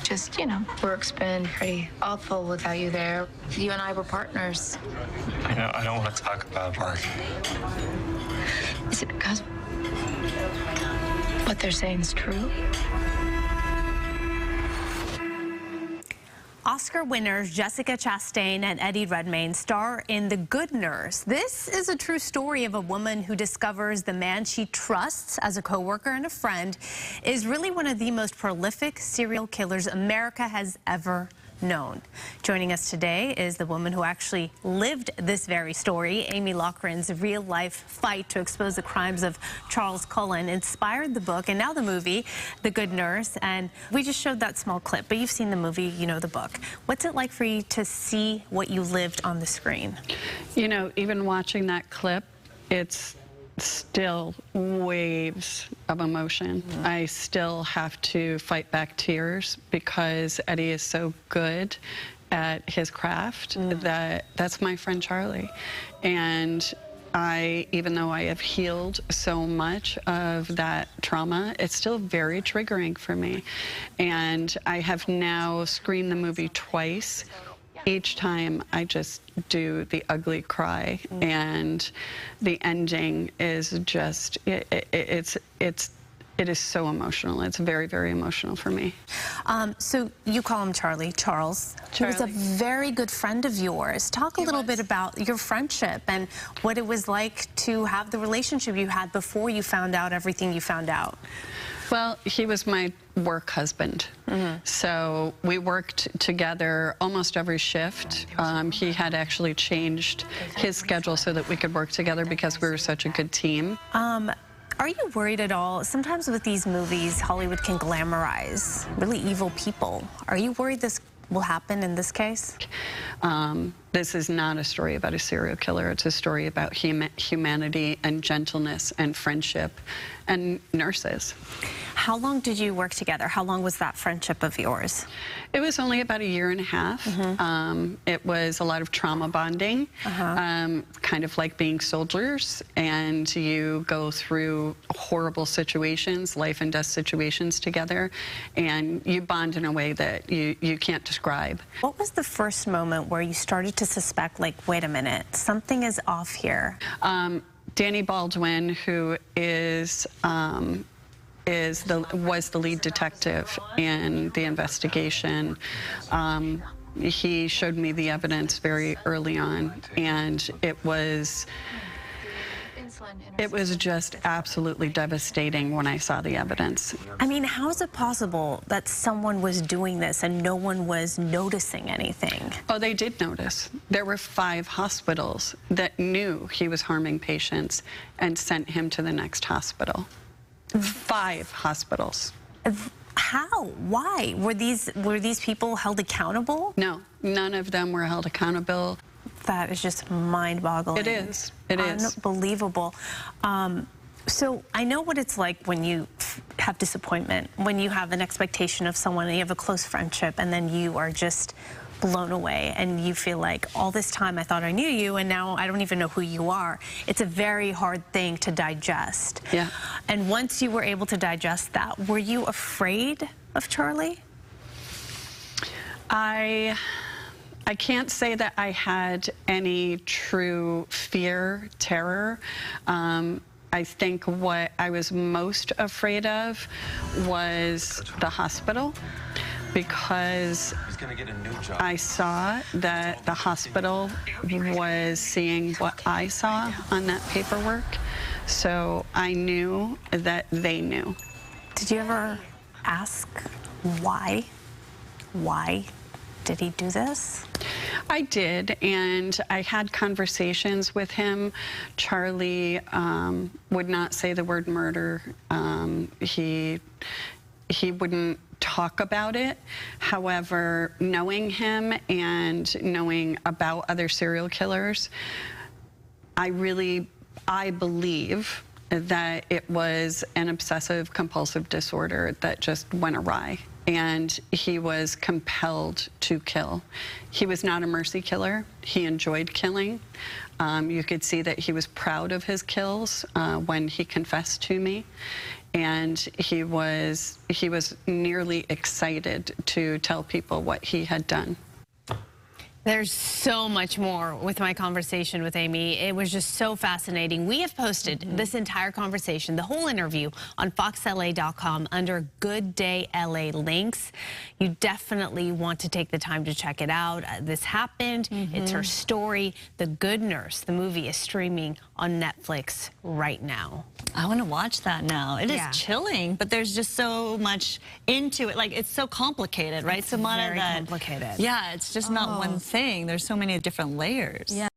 just, work's been pretty awful without you there. You and I were partners. I don't want to talk about work. Is it because what they're saying is true? Oscar winners Jessica Chastain and Eddie Redmayne star in The Good Nurse. This is a true story of a woman who discovers the man she trusts as a coworker and a friend is really one of the most prolific serial killers America has ever known. Joining us today is the woman who actually lived this very story. Amy Loughran's real-life fight to expose the crimes of Charles Cullen inspired the book and now the movie, The Good Nurse. And we just showed that small clip, but you've seen the movie, you know the book. What's it like for you to see what you lived on the screen? Even watching that clip, it's still waves of emotion. I still have to fight back tears because Eddie is so good at his craft that's my friend Charlie. And even though I have healed so much of that trauma, it's still very triggering for me. And I have now screened the movie twice. Each time I just do the ugly cry, and the ending is just, it is so emotional. It's very, very emotional for me. So you call him Charlie, Charles. He was a very good friend of yours. Talk a little bit about your friendship and what it was like to have the relationship you had before you found out everything you found out. Well, he was my work husband. So we worked together almost every shift. He had actually changed his schedule so that we could work together because we were such a good team. Are you worried at all? Sometimes with these movies, Hollywood can glamorize really evil people. Are you worried this will happen in this case? This is not a story about a serial killer. It's a story about humanity and gentleness and friendship and nurses. How long did you work together? How long was that friendship of yours? It was only about 1.5 years. It was a lot of trauma bonding, kind of like being soldiers, and you go through horrible situations, life and death situations together, and you bond in a way that you can't describe. What was the first moment where you started to suspect, like, wait a minute, something is off here? Danny Baldwin, who was the lead detective in the investigation. He showed me the evidence very early on, and it was just absolutely devastating when I saw the evidence. I mean, how is it possible that someone was doing this and no one was noticing anything? Oh, they did notice. There were 5 hospitals that knew he was harming patients and sent him to the next hospital. 5 hospitals. How? Why? Were these people held accountable? No, none of them were held accountable. That is just mind-boggling. It is. It is. Unbelievable. So I know what it's like when you have disappointment, when you have an expectation of someone and you have a close friendship and then you are just blown away and you feel like all this time I thought I knew you and now I don't even know who you are. It's a very hard thing to digest. Yeah. And once you were able to digest that, were you afraid of Charlie? I can't say that I had any true fear, terror. I think what I was most afraid of was the hospital, because I saw that the hospital was seeing what I saw on that paperwork, so I knew that they knew. Did you ever ask why? Why did he do this? I did, and I had conversations with him. Charlie would not say the word murder. He wouldn't talk about it. However, knowing him and knowing about other serial killers, I believe that it was an obsessive compulsive disorder that just went awry. and he was compelled to kill. He was not a mercy killer. He enjoyed killing. You could see that he was proud of his kills when he confessed to me, and he was nearly excited to tell people what he had done. There's so much more with my conversation with Amy. It was just so fascinating. We have posted this entire conversation, the whole interview, on foxla.com under Good Day LA links. You definitely want to take the time to check it out. This happened. It's her story. The Good Nurse, the movie, is streaming on Netflix right now. I want to watch that now. It is Yeah. chilling, but there's just so much into it. Like, it's so complicated, right? It's Samana, very complicated. Yeah, it's just not one thing. There's so many different layers. Yeah.